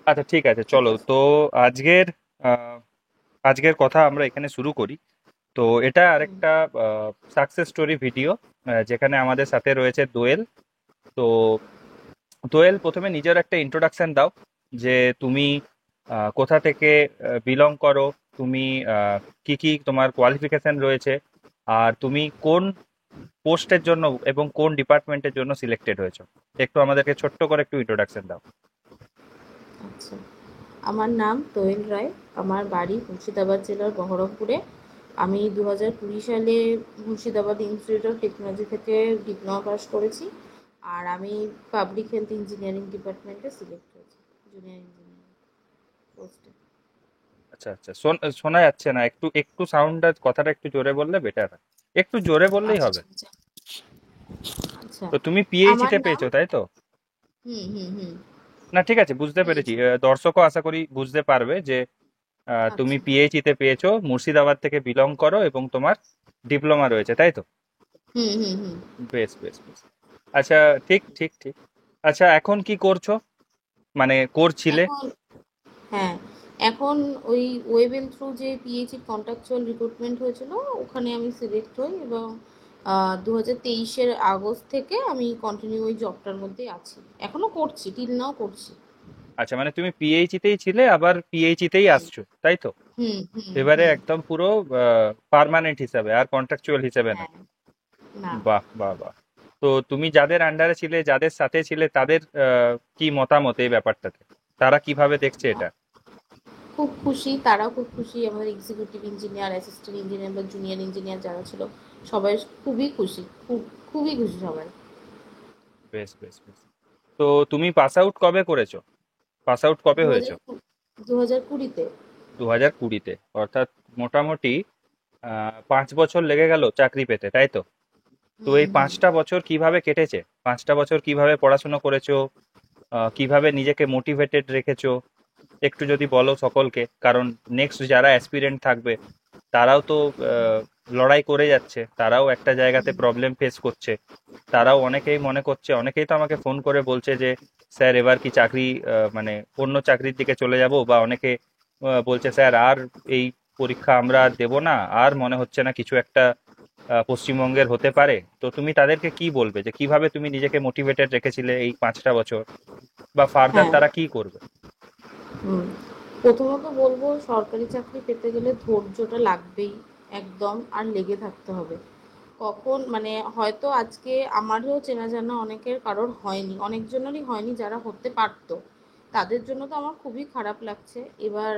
আচ্ছা, ঠিক আছে, ঠিক চলো আছে। তো। আজকের আহ, আজকের কথা আমরা এখানে শুরু করি। তো এটা হুম। আরেকটা সাকসেস স্টোরি ভিডিও, যেখানে আমাদের সাথে রয়েছে দোয়েল। তো দোয়েল, প্রথমে নিজের একটা ইন্ট্রোডাকশন দাও, যে তুমি কোথা থেকে বিলং করো, তুমি কি কি তোমার কোয়ালিফিকেশন রয়েছে, আর তুমি কোন পোস্টের জন্য এবং কোন ডিপার্টমেন্টের জন্য সিলেক্টেড হয়েছো। একটু আমাদেরকে ছোট্ট করে একটু ইন্ট্রোডাকশন দাও। আচ্ছা, আমার নাম তৈল রায়। আমার বাড়ি মুর্শিদাবাদ জেলার বহরমপুরে। আমি 2020 সালে মুর্শিদাবাদ ইনস্টিটিউট অফ টেকনোলজি থেকে ডিপ্লোমা পাস করেছি। আর আমি পাবলিক হেলথ ইঞ্জিনিয়ারিং ডিপার্টমেন্টে সিলেক্ট হয়েছি, জুনিয়র ইঞ্জিনিয়ারিং পোস্টে। আচ্ছা আচ্ছা, শোনা যাচ্ছে না, একটু একটু সাউন্ডটা, কথাটা একটু জোরে বললে বেটার হয়। একটু জোরে বললেই আচ্ছা হবে। ঠিক আছে। আচ্ছা, তো তুমি পিএইচডি আমার তে নাম। পেয়েছো, তাই তো? হুম হুম হুম। না, ঠিক আছে, বুঝতে পেরেছি। পেয়েছি। দর্শকও আশা করি বুঝতে পারবে যে তুমি আচ্ছা। পিএইচডি তে পেয়েছো, মুর্শিদাবাদ থেকে বিলং করো এবং তোমার ডিপ্লোমা রয়েছে, তাই তো? হুম হুম হুম। বেশ বেশ বেশ। আচ্ছা, ঠিক ঠিক ঠিক। আচ্ছা, এখন কি করছো, মানে করছিলে? এখন, হ্যাঁ, এখন ওই ওয়েবেল থ্রু যে পিএইচই কন্ট্রাকচুয়াল রিক্রুটমেন্ট হয়েছিল, ওখানে আমি সিলেক্ট হই এবং 2023-এর আগস্ট থেকে আমি কন্টিনিউ ওই জবটার মধ্যেই আছি। এখনো করছি, টিল নাও করছি। আচ্ছা, মানে তুমি পিএইচডি তেই ছিলে, আবার পিএইচডি তেই হুম আসছো, তাই তো? হুম হুম এবারে হুম। একদম পুরো পার্মানেন্ট হিসাবে, আর কন্ট্রাকচুয়াল হিসেবে না। হ্যাঁ। না। বাহ বাহ বাহ। তো তুমি যাদের আন্ডারে ছিলে, যাদের সাথে ছিলে, তাদের কি মতামত এই ব্যাপারটাতে? তারা কিভাবে দেখছে এটা? খুব খুশি, তারাও খুব খুশি। আমাদের এক্সিকিউটিভ ইঞ্জিনিয়ার, অ্যাসিস্ট্যান্ট ইঞ্জিনিয়ার বা জুনিয়র ইঞ্জিনিয়ার যারা ছিল, সবাই খুবই খুশি। খুবই খুশি সবাই। বেশ বেশ বেশ। তো তুমি পাস আউট কবে করেছো? পাস আউট কবে দু হয়েছো? হাজার 2020-তে। 2020-তে, অর্থাৎ মোটামুটি 5 বছর লেগে গেল চাকরি পেতে, তাই তো? তো হুম এই হুম। 5টা বছর কিভাবে কেটেছে? 5টা বছর কিভাবে পড়াশুনো করেছো? কিভাবে নিজেকে মোটিভেটেড রেখেছো? একটু যদি বলো সকলকে, কারণ নেক্সট যারা অ্যাসপিরেন্ট থাকবে, তারাও তো লড়াই করে যাচ্ছে, তারাও একটা জায়গাতে প্রবলেম ফেস করছে। তারাও অনেকেই মনে করছে, অনেকেই তো আমাকে ফোন করে বলছে যে স্যার এবার কি চাকরি, মানে অন্য চাকরির দিকে চলে যাব, বা অনেকে বলছে স্যার আর এই পরীক্ষা আমরা আর দেবো না, আর মনে হচ্ছে না কিছু একটা পশ্চিমবঙ্গের হতে পারে। তো তুমি তাদেরকে কি বলবে, যে কিভাবে তুমি নিজেকে মোটিভেটেড রেখেছিলে এই 5টা বছর, বা ফার্দার হ্যাঁ। তারা কি করবে? হুম। প্রথমত বলবো, সরকারি চাকরি পেতে গেলে ধৈর্যটা লাগবেই একদম, আর লেগে থাকতে হবে। কখন মানে হয়তো আজকে আমারও চেনা জানা অনেকের কারোর হয়নি, অনেকজনেরই হয়নি যারা হতে পারতো। তাদের জন্য তো আমার খুবই খারাপ লাগছে। এবার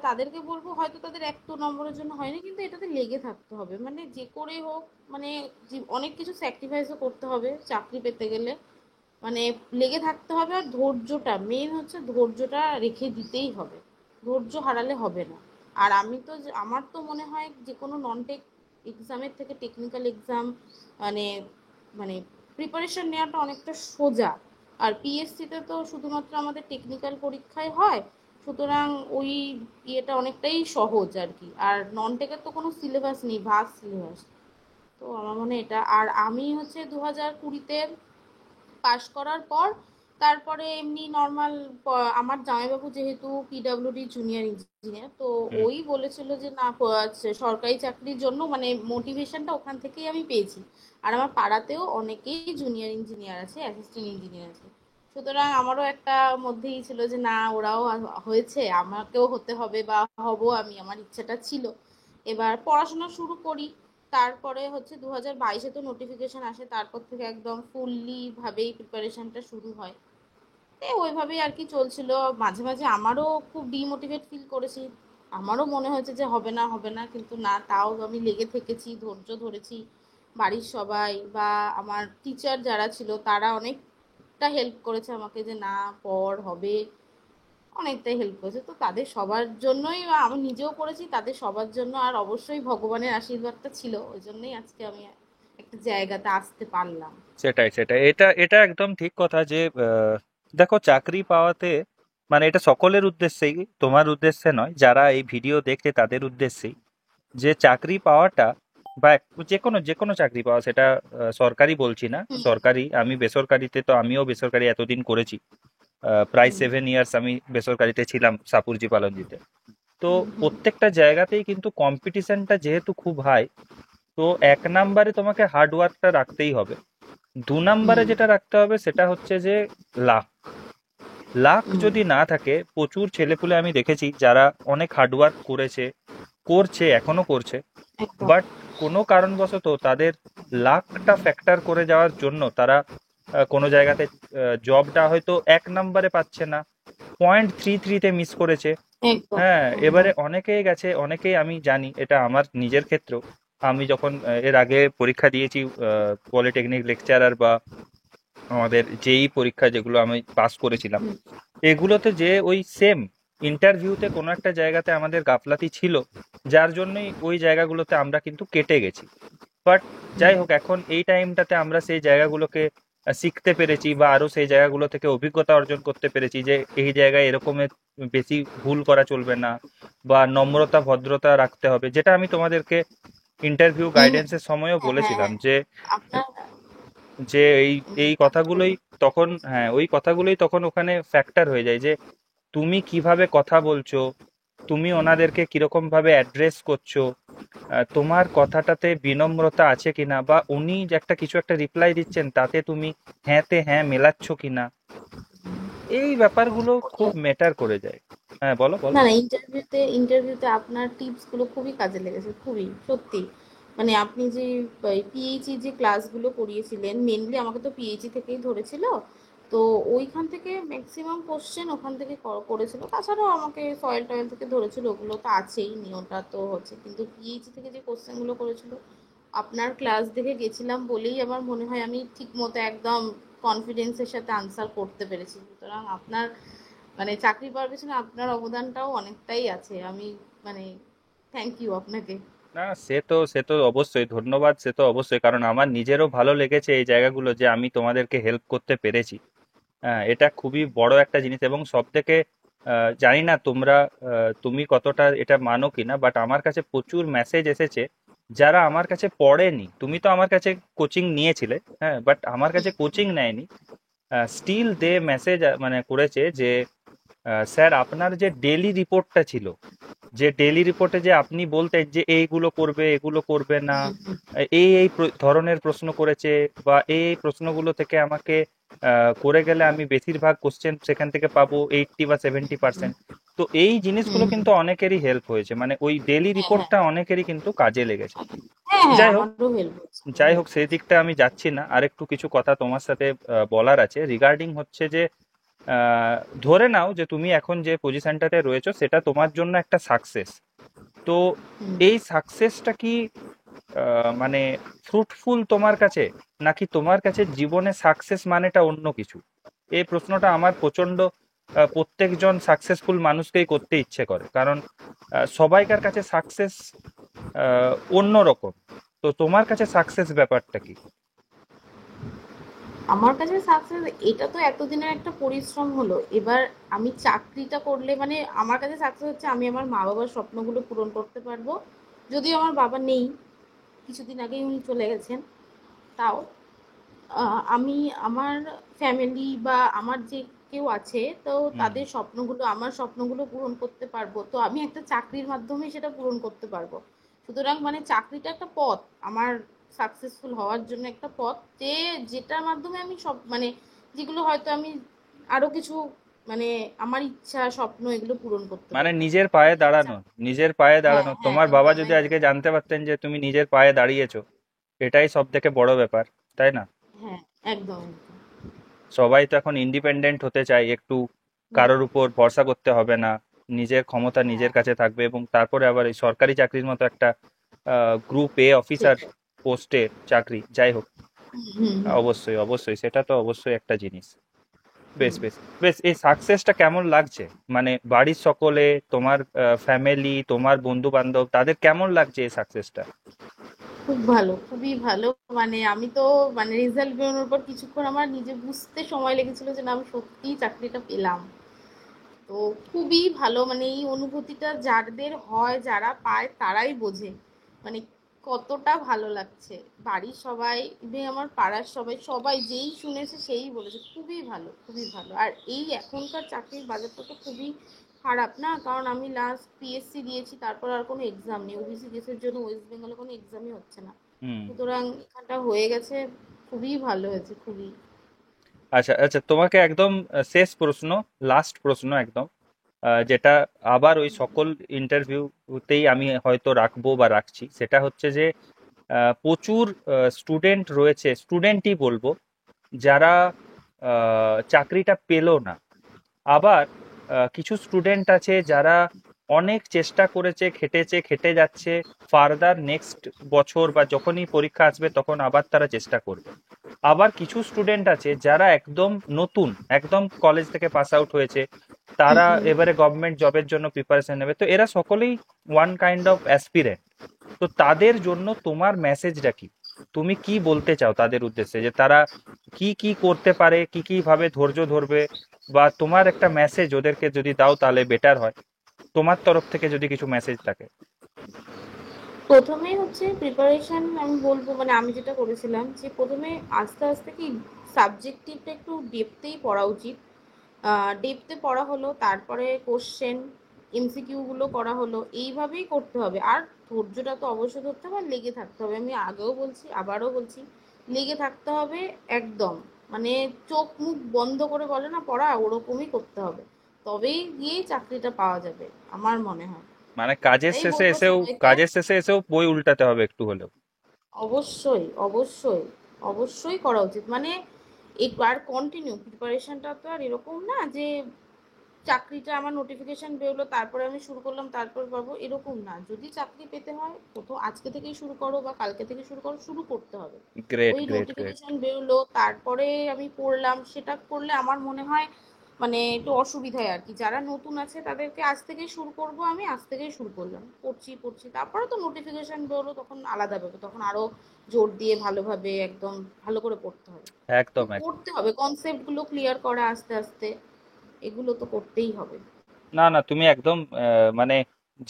তাদেরকে বলবো, হয়তো তাদের 1-2 নম্বরের জন্য হয়নি, কিন্তু এটাতে লেগে থাকতে হবে, মানে যে করেই হোক। মানে অনেক কিছু স্যাক্রিফাইসও করতে হবে চাকরি পেতে গেলে। মানে লেগে থাকতে হবে, আর ধৈর্যটা মেন হচ্ছে, ধৈর্যটা রেখে দিতেই হবে। ধৈর্য হারালে হবে না। আর আমি তো আমার তো মনে হয় যে কোনো নন টেক এক্সামের থেকে টেকনিক্যাল এক্সাম, মানে মানে প্রিপারেশন নেওয়াটা অনেকটা সোজা। আর পিএসসিতে তো শুধুমাত্র আমাদের টেকনিক্যাল পরীক্ষায় হয়, সুতরাং ওই ইয়েটা অনেকটাই সহজ আর কি। আর নন টেকের তো কোনো সিলেবাস নেই, ভাগ সিলেবাস। তো আমার মনে হয় এটা। আর আমি হচ্ছে 2020-তে পাশ করার পর, তারপরে এমনি নর্মাল, আমার জামাইবাবু যেহেতু পিডাব্লিউডি জুনিয়র ইঞ্জিনিয়ার, তো হুম। ওই বলেছিল যে না, সরকারি চাকরির জন্য মানে মোটিভেশনটা ওখান থেকেই আমি পেয়েছি। আর আমার পাড়াতেও অনেকেই জুনিয়র ইঞ্জিনিয়ার আছে, অ্যাসিস্ট্যান্ট ইঞ্জিনিয়ার আছে। সুতরাং আমারও একটা মধ্যেই ছিল যে না, ওরাও হয়েছে, আমাকেও হতে হবে বা হব আমি, আমার ইচ্ছাটা ছিল। এবার পড়াশোনা শুরু করি। তারপরে হচ্ছে 2022-এ তো নোটিফিকেশন আসে, তারপর থেকে একদম ফুললি ভাবেই প্রিপারেশনটা শুরু হয়। ওইভাবেই আর কি চলছিল। মাঝে মাঝে আমারও খুব ডিমোটিভেট ফিল করেছি। আমারও মনে হয়েছে যে হবে না হবে না, কিন্তু না, তাও আমি লেগে থেকেছি, ধৈর্য ধরেছি। বাড়ির সবাই বা আমার টিচার যারা ছিল, তারা অনেকটা হেল্প করেছে আমাকে যে না, পড়, হবে। অনেকটাই হেল্প করেছে। তো তাদের সবার জন্যই, বা আমি নিজেও করেছি, তাদের সবার জন্য, আর অবশ্যই ভগবানের আশীর্বাদটা ছিল, ওই জন্যই আজকে আমি একটা জায়গাতে আসতে পারলাম। সেটাই সেটাই, এটা এটা একদম ঠিক কথা যে দেখো, চাকরি পাওয়াতে, মানে এটা সকলের উদ্দেশ্যেই, তোমার উদ্দেশ্যে নয়, যারা এই ভিডিও দেখছে তাদের উদ্দেশ্যেই, যে চাকরি পাওয়াটা, বা যে কোনো চাকরি পাওয়া, সেটা সরকারি বলছি না, হুম সরকারি, আমি বেসরকারিতে, তো আমিও বেসরকারি এতদিন করেছি। প্রায় হুম 7 ইয়ার্স আমি বেসরকারিতে ছিলাম সাপুরজি পালনজিতে। তো হুম হুম প্রত্যেকটা জায়গাতেই কিন্তু কম্পিটিশনটা যেহেতু খুব হাই, তো 1 নম্বরে তোমাকে হার্ড ওয়ার্কটা রাখতেই হবে। 2 নম্বরে হুম যেটা রাখতে হবে সেটা হচ্ছে যে লাক। লাক হুম, যদি না থাকে, প্রচুর ছেলেপুলে আমি দেখেছি যারা অনেক হার্ডওয়ার্ক করেছে, করছে, এখনো করছে, একদম। বাট কোনো কারণবশত তাদের লাকটা ফ্যাক্টর করে যাওয়ার জন্য তারা কোনো জায়গাতে জবটা হয়তো 1 নম্বরে পাচ্ছে না, 0.33-তে মিস করেছে। একদম হ্যাঁ, একদম। এবারে অনেকেই গেছে, অনেকেই আমি জানি, এটা আমার নিজের ক্ষেত্রেও। আমি যখন এর আগে পরীক্ষা দিয়েছি, পলিটেকনিক লেকচারার বা আমাদের যেই পরীক্ষা যেগুলো আমি পাস করেছিলাম, হুম এগুলোতে যে ওই সেম ইন্টারভিউতে কোনো একটা জায়গাতে আমাদের গাফলাতি ছিল, যার জন্যই ওই জায়গাগুলোতে আমরা কিন্তু কেটে গেছি। বাট হুম যাই হোক, এখন এই টাইমটাতে আমরা সেই জায়গাগুলোকে শিখতে পেরেছি বা আরো সেই জায়গাগুলো থেকে অভিজ্ঞতা অর্জন করতে পেরেছি যে এই জায়গায় এরকমের বেশি ভুল করা চলবে না, বা নম্রতা ভদ্রতা রাখতে হবে, যেটা আমি তোমাদেরকে ইন্টারভিউ হুম, গাইডেন্সের সময়ও হ্যাঁ হ্যাঁ বলেছিলাম হ্যাঁ। যে আপনার যে এই এই আপনি কথাগুলোই বলুন। তখন, হ্যাঁ, ওই কথাগুলোই তখন ওখানে ফ্যাক্টর হয়ে যায় যে তুমি কিভাবে কথা বলছো, তুমি ওনাদেরকে কিরকম ভাবে অ্যাড্রেস করছো, তোমার কথাটাতে বিনম্রতা আছে কিনা, বা উনি যে একটা কিছু একটা রিপ্লাই দিচ্ছেন তাতে তুমি হ্যাঁতে হ্যাঁ মেলাচ্ছ কিনা, এই ব্যাপারগুলো খুব ম্যাটার করে যায়। হ্যাঁ, বলো বলো। না না, ইন্টারভিউতে আপনার টিপস গুলো খুবই কাজে লেগেছে, খুবই সত্যি। মানে আপনি যে পিএইচই যে ক্লাসগুলো করিয়েছিলেন, মেনলি আমাকে তো পিএইচই থেকেই ধরেছিল। তো ওইখান থেকে ম্যাক্সিমাম কোশ্চেন ওখান থেকে করেছিল, তাছাড়াও আমাকে সয়েল টয়েল থেকে ধরেছিল, ওগুলো তো আছেই, নিয়মটা তো হচ্ছে, কিন্তু পিএইচই থেকে যে কোশ্চেনগুলো করেছিল, আপনার ক্লাস দেখে গেছিলাম বলেই আমার মনে হয় আমি ঠিক মতো একদম কনফিডেন্সের সাথে আনসার করতে পেরেছি। সুতরাং আপনার মানে চাকরি পাওয়ার পেছনে আপনার অবদানটাও অনেকটাই আছে। আমি মানে থ্যাংক ইউ আপনাকে। না, সে তো অবশ্যই ধন্যবাদ, সে তো অবশ্যই, কারণ আমার নিজেরও ভালো লেগেছে এই জায়গাগুলো যে আমি তোমাদেরকে হেল্প করতে পেরেছি। হ্যাঁ, এটা খুবই বড় একটা জিনিস। এবং সব থেকে জানি না তোমরা, তুমি কতটা এটা মানো কিনা, বাট আমার কাছে প্রচুর মেসেজ এসেছে যারা আমার কাছে পড়েনি। তুমি তো আমার কাছে কোচিং নিয়েছিলে, হ্যাঁ, বাট আমার কাছে কোচিং নেয়নি, স্টিল দে মেসেজ মানে করেছে যে স্যার, আপনার যে ডেলি রিপোর্টটা ছিল, যে ডেলি রিপোর্টে যে আপনি বলতেন যে এইগুলো করবে, এগুলো করবে না, এই ধরনের প্রশ্ন করেছে, বা এই প্রশ্নগুলো থেকে আমাকে করে গেলে আমি বেশিরভাগ কোশ্চেন সেখান থেকে পাবো 80 বা 70%। তো এই জিনিসগুলো হুম কিন্তু অনেকেরই হেল্প হয়েছে, মানে ওই ডেলি হ্যাঁ হ্যাঁ রিপোর্টটা অনেকেরই কিন্তু কাজে লেগেছে। হ্যাঁ হ্যাঁ, যাই হোক, আমারও হেল্প হচ্ছে। যাই হোক, সেই দিকটা আমি যাচ্ছি না, আরেকটু কিছু কথা তোমার সাথে বলার আছে রিগার্ডিং হচ্ছে যে আহ, ধরে নাও যে তুমি এখন যে পজিশনটাতে রয়েছো সেটা তোমার জন্য একটা সাকসেস। তো হুম এই সাকসেসটা কি মানে ফ্রুটফুল তোমার কাছে, নাকি তোমার কাছে জীবনে সাকসেস মানেটা অন্য কিছু? এই প্রশ্নটা আমার প্রচন্ড প্রত্যেকজন সাকসেসফুল মানুষকেই করতে ইচ্ছে করে, কারণ সবাইকার কাছে সাকসেস অন্য রকম। তো তোমার কাছে সাকসেস ব্যাপারটা কি? আমার কাছে সাকসেস, এটা তো এতদিনের একটা পরিশ্রম হলো। এবার আমি চাকরিটা করলে মানে আমার কাছে সাকসেস হচ্ছে আমি আমার মা বাবার স্বপ্নগুলো পূরণ করতে পারবো। যদিও আমার বাবা নেই, কিছুদিন আগেই উনি চলে গেছেন, তাও আমি আমার ফ্যামিলি বা আমার যে কেউ আছে, তো হুম। তাদের স্বপ্নগুলো আমার স্বপ্নগুলো পূরণ করতে পারবো, তো আমি একটা চাকরির মাধ্যমে সেটা পূরণ করতে পারবো। সুতরাং মানে চাকরিটা একটা পথ আমার সাকসেসফুল হওয়ার জন্য, একটা পথ যে যেটার মাধ্যমে আমি সব মানে যেগুলো হয়তো আমি আরো কিছু মানে আমার ইচ্ছা স্বপ্ন এগুলো পূরণ করতে মানে পারবো। নিজের পায়ে দাঁড়ানো, নিজের পায়ে হ্যাঁ দাঁড়ানো, হ্যাঁ, তোমার বাবা একদম যদি একদম। আজকে জানতে পারতেন যে তুমি নিজের পায়ে দাঁড়িয়েছো, এটাই সব থেকে বড় ব্যাপার, তাই না? হ্যাঁ, একদম একদম। সবাই তো এখন ইন্ডিপেন্ডেন্ট হতে চায় একটু, হুম, কারোর উপর ভরসা করতে হবে না, নিজের ক্ষমতা নিজের হ্যাঁ, কাছে থাকবে, এবং তারপরে আবার এই সরকারি চাকরির মতো একটা গ্রুপ এ অফিসার সেটাই। পোস্টের চাকরি, যাই হোক। হুম হুম হুম অবশ্যই অবশ্যই, সেটা তো অবশ্যই একটা জিনিস। বেশ হুম। বেশ বেশ, এই সাকসেসটা কেমন লাগছে? মানে বাড়ির সকলে, তোমার ফ্যামিলি, তোমার বন্ধু বান্ধব, তাদের কেমন লাগছে এই সাকসেসটা? খুব ভালো, খুবই ভালো। মানে আমি তো মানে রেজাল্ট বেরোনোর পর কিছুক্ষণ আমার নিজে বুঝতে সময় লেগেছিল যে না আমি সত্যিই চাকরিটা পেলাম। তো খুবই ভালো, মানে এই অনুভূতিটা যাদের হয়, যারা পায় তারাই বোঝে। মানে কতটা ভালো লাগছে। বাড়ির সবাই, ইভেন আমার পাড়ার সবাই, সবাই যেই শুনেছে সেই বলেছে খুবই ভালো, খুবই ভালো। আর এই এখনকার চাকরির বাজারটা তো খুবই খারাপ না, কারণ আমি লাস্ট পিএসসি দিয়েছি, তারপর আর কোনো এক্সাম নেই, ওবিসি কেসের জন্য ওয়েস্ট বেঙ্গলে কোনো এক্সামই হচ্ছে না। হুম। সুতরাং এখানটা হয়ে গেছে, খুবই ভালো হয়েছে, খুবই। আচ্ছা আচ্ছা, তোমাকে একদম শেষ প্রশ্ন, লাস্ট প্রশ্ন একদম, যেটা আবার ওই সকল ইন্টারভিউতেই আমি হয়তো রাখবো বা রাখছি, সেটা হচ্ছে যে প্রচুর স্টুডেন্ট রয়েছে, স্টুডেন্টই বলবো, যারা চাকরিটা পেলো না। আবার কিছু স্টুডেন্ট আছে যারা অনেক চেষ্টা করেছে, খেটেছে, খেটে যাচ্ছে, ফার্দার নেক্সট বছর বা যখনই পরীক্ষা আসবে তখন আবার তারা চেষ্টা করবে। আবার কিছু স্টুডেন্ট আছে যারা একদম নতুন, একদম কলেজ থেকে পাস আউট হয়েছে, হুম তারা হুম। এবারে গভর্নমেন্ট জবের জন্য প্রিপারেশন নেবে, তো এরা সকলেই ওয়ান কাইন্ড অফ অ্যাসপিরেন্ট। তো তাদের জন্য তোমার মেসেজটা কি? তুমি কি বলতে চাও তাদের উদ্দেশ্যে, যে তারা কি কি করতে পারে, কি কি ভাবে ধৈর্য ধরবে, বা তোমার একটা মেসেজ ওদেরকে যদি দাও তাহলে বেটার হয়, তোমার তরফ থেকে যদি কিছু মেসেজ থাকে। প্রথমেই হচ্ছে প্রিপারেশন আমি বলবো, মানে আমি যেটা করেছিলাম যে প্রথমে আস্তে আস্তে কি সাবজেক্টিভটা একটু ডেপথেই পড়া উচিত। ডেপথে পড়া হলো, তারপরে কোশ্চেন এমসিকিউ গুলো করা হলো, এইভাবেই করতে হবে। আর ধৈর্যটা তো অবশ্যই ধরতে হবে, আর লেগে থাকতে হবে। আমি আগেও বলছি, আবারও বলছি, লেগে থাকতে হবে একদম। মানে চোখ মুখ বন্ধ করে বলে না পড়া, ওরকমই করতে হবে, তবেই গিয়ে চাকরিটা পাওয়া যাবে, আমার মনে হয়। মানে কাজের তাই শেষে বলবো এসেও, সবাইকে। কাজের শেষে এসেও বই উল্টাতে হবে একটু হলেও। অবশ্যই, অবশ্যই, অবশ্যই করা উচিত। মানে আর কন্টিনিউ প্রিপারেশনটা তো আর এরকম না যে চাকরিটা আমার নোটিফিকেশন বেরোলো তারপরে আমি শুরু করলাম তারপর পাবো, এরকম না। যদি চাকরি পেতে হয় প্রথম আজকে থেকেই শুরু করো বা কালকে থেকে শুরু করো, শুরু করতে হবে। গ্রেট ওই গ্রেট গ্রেট। নোটিফিকেশন বেরোলো তারপরে আমি পড়লাম, সেটা করলে আমার মনে হয় মানে একটু অসুবিধায় আর কি। যারা নতুন আছে তাদেরকে আজ থেকেই শুরু করব, আমি আজ থেকেই শুরু করলাম, পড়ছি পড়ছি, তারপরে তো নোটিফিকেশন বেরোলো তখন আলাদা ব্যাপার, তখন আরো জোর দিয়ে ভালোভাবে একদম ভালো করে পড়তে হবে। তো একদম একদম। পড়তে হবে, কনসেপ্ট গুলো ক্লিয়ার করা আস্তে আস্তে, এগুলো তো করতেই হবে। না না, তুমি একদম মানে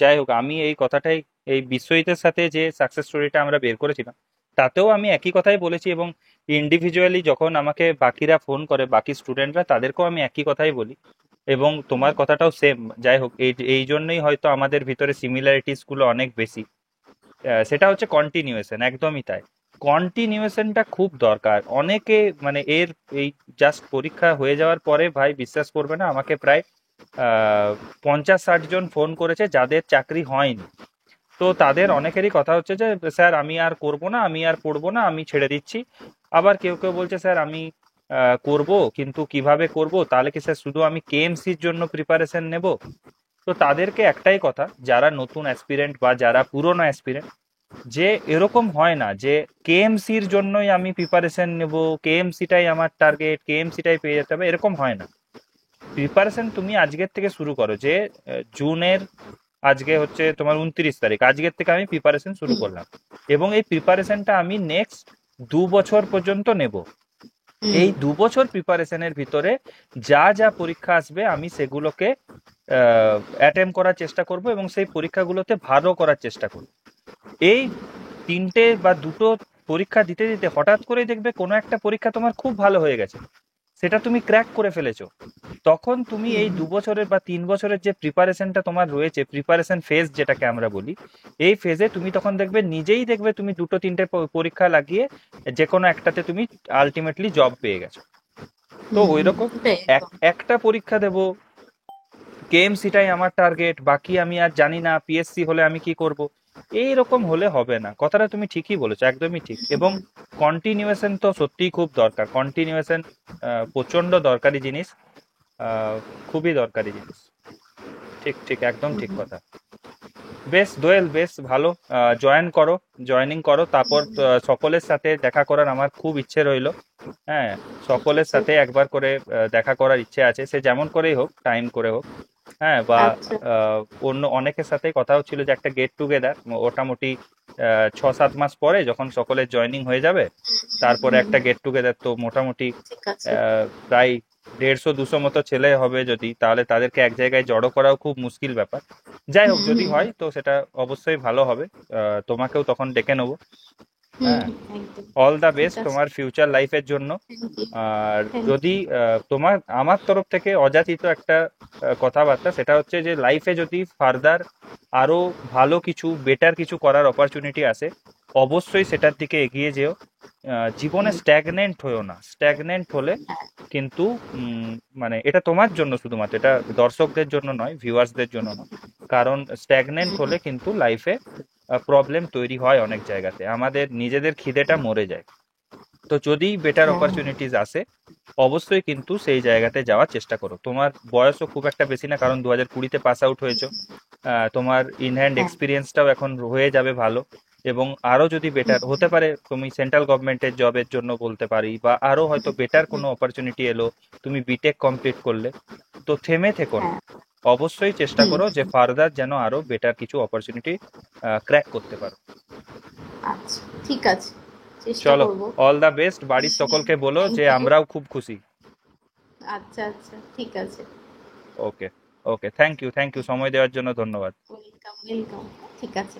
যাই হোক, আমি এই কথাটাই, এই বিশ্বজিতের সাথে যে সাকসেস স্টোরিটা আমরা বের করেছিলাম, তাতেও আমি একই কথাই বলেছি, এবং ইন্ডিভিজুয়ালি যখন আমাকে বাকিরা ফোন করে, বাকি স্টুডেন্টরা, তাদেরকেও আমি একই কথাই বলি। এবং তোমার হুম কথাটাও সেম। যাই হোক, এই এই জন্যই হয়তো আমাদের ভিতরে সিমিলারিটিস গুলো অনেক বেশি। সেটা হচ্ছে কন্টিনিউয়েশন, একদমই তাই। কন্টিনিউয়েশনটা খুব দরকার অনেকে, মানে এর এই জাস্ট পরীক্ষা হয়ে যাওয়ার পরে ভাই বিশ্বাস করবে না, আমাকে প্রায় 50-60 জন ফোন করেছে যাদের চাকরি হয়নি। তো তাদের অনেকেরই কথা হচ্ছে যে স্যার আমি আর করব না, আমি আর পড়বো না, আমি ছেড়ে দিচ্ছি। আবার কেউ কেউ বলছে স্যার আমি করব, কিন্তু কিভাবে করব, তাহলে কি স্যার শুধু আমি কেএমসির জন্য প্রিপারেশন নেব? তো তাদেরকে একটাই কথা, যারা নতুন অ্যাসপিরেন্ট বা যারা পুরনো অ্যাসপিরেন্ট, যে এরকম হয় না যে কেএমসির জন্যই আমি প্রিপারেশন নেব, কেএমসিটাই আমার টার্গেট, কেএমসিটাই পেয়ে যেতে হবে, এরকম হয় না। প্রিপারেশন তুমি আজকের থেকে শুরু করো, যে জুনের, আজকে হচ্ছে তোমার 29 তারিখ, আজকের থেকে আমি প্রিপারেশন শুরু হুম করলাম, এবং এই প্রিপারেশনটা আমি নেক্সট 2 বছর পর্যন্ত নেব। হুম এই 2 বছর প্রিপারেশনের ভিতরে যা যা পরীক্ষা আসবে আমি সেগুলোকে অ্যাটেম্প করার চেষ্টা করব, এবং সেই পরীক্ষাগুলোতে ভালো করার চেষ্টা করব। এই তিনটে বা দুটো পরীক্ষা দিতে দিতে হঠাৎ করেই দেখবে কোনো একটা পরীক্ষা তোমার খুব ভালো হয়ে গেছে, সেটা তুমি ক্র্যাক করে ফেলেছো। তখন তুমি হুম এই হুম 2 বছরের বা 3 বছরের যে প্রিপারেশনটা তোমার রয়েছে, প্রিপারেশন ফেজ যেটাকে আমরা বলি, এই ফেজে তুমি তখন দেখবে, নিজেই দেখবে তুমি দুটো তিনটে পরীক্ষা লাগিয়ে যে কোনো একটাতে তুমি আলটিমেটলি জব পেয়ে গেছো। তো হুম ওই হুম, রকম ওটাই একদম। একটা পরীক্ষা দেব, কেএমসিটাই আমার টার্গেট, বাকি আমি আর জানি না পিএসসি হলে আমি কি করব, এই রকম হলে হবে না। কথাটা তুমি ঠিকই বলেছো, একদমই ঠিক। এবং কন্টিনিউয়েশন তো সত্যিই খুব দরকার, কন্টিনিউয়েশন প্রচন্ড দরকারি জিনিস, আহ, খুবই দরকারি জিনিস। ঠিক ঠিক, একদম ঠিক কথা। বেশ দোয়েল, বেশ ভালো, জয়েন করো, জয়েনিং করো, তারপর সকলের সাথে দেখা করার আমার খুব ইচ্ছে রইলো। হ্যাঁ, ঠিক সকলের আছে। সাথে একবার করে দেখা করার ইচ্ছে আছে, সে যেমন করেই হোক, টাইম করে হোক। হ্যাঁ, বা আচ্ছা। আহ, অন্য অনেকের সাথে কথা হচ্ছিল যে একটা গেট টুগেদার মোটামুটি 6-7 মাস পরে যখন সকলের জয়েনিং হয়ে যাবে, তারপরে হুম, একটা গেট টুগেদার তো মোটামুটি ঠিক আছে। প্রায় 150-200 মতো ছেলে হবে যদি, তাহলে তাদেরকে এক জায়গায় জড়ো করাও খুব মুশকিল ব্যাপার। যাই হোক, হুম যদি হুম হয় তো সেটা অবশ্যই ভালো হবে। তোমাকেও তখন ডেকে নেবো। হুম হ্যাঁ, হুম, একদম। অল দ্য ঠিক বেস্ট আছে। তোমার ফিউচার লাইফের জন্য। Thank you. আর থ্যাংক যদি তোমার আমার তরফ থেকে অযাচিত একটা কথাবার্তা, সেটা হচ্ছে যে লাইফে যদি ফার্দার আরো ভালো কিছু, বেটার কিছু করার অপরচুনিটি আসে, অবশ্যই সেটার দিকে এগিয়ে যেও। জীবনে ইউ। স্ট্যাগনেন্ট হয়েও না। স্ট্যাগনেন্ট হলে হ্যাঁ। কিন্তু মানে এটা তোমার জন্য শুধুমাত্র, এটা দর্শকদের জন্য নয়, ভিউয়ার্সদের জন্য নয়। কারণ স্ট্যাগনেন্ট হুম হলে কিন্তু লাইফে প্রবলেম তৈরি হয় অনেক জায়গাতে, আমাদের নিজেদের খিদেটা মরে যায়। তো যদি বেটার হ্যাঁ হ্যাঁ। অপরচুনিটিস আসে, অবশ্যই কিন্তু সেই জায়গাতে যাওয়ার চেষ্টা করো। তোমার বয়সও খুব একটা বেশি না, কারণ 2020-তে পাস আউট হয়েছো। তোমার ইন হ্যান্ড হ্যাঁ। এক্সপিরিয়েন্সটাও এখন হয়ে যাবে ভালো। এবং আরো যদি বেটার হতে পারে, তুমি সেন্ট্রাল গভর্নমেন্টের জবের জন্য বলতে পারি, বা আরো হয়তো বেটার কোনো অপরচুনিটি এলো, তুমি বিটেক কমপ্লিট করলে, তো থেমে থেকো না। হ্যাঁ। অবশ্যই চেষ্টা হুম। করো যে ফার্দার যেন আরো বেটার কিছু অপরচুনিটি ক্র্যাক করতে পারো। আচ্ছা, ঠিক আছে, চেষ্টা চলো, করব। All the best. বাড়ির সকলকে বলো থ্যাংক যে ইউ। আমরাও খুব খুশি। আচ্ছা আচ্ছা, ঠিক আছে। ওকে, ওকে, থ্যাংক ইউ, থ্যাংক ইউ, সময় দেওয়ার জন্য ধন্যবাদ। Welcome welcome. ঠিক আছে।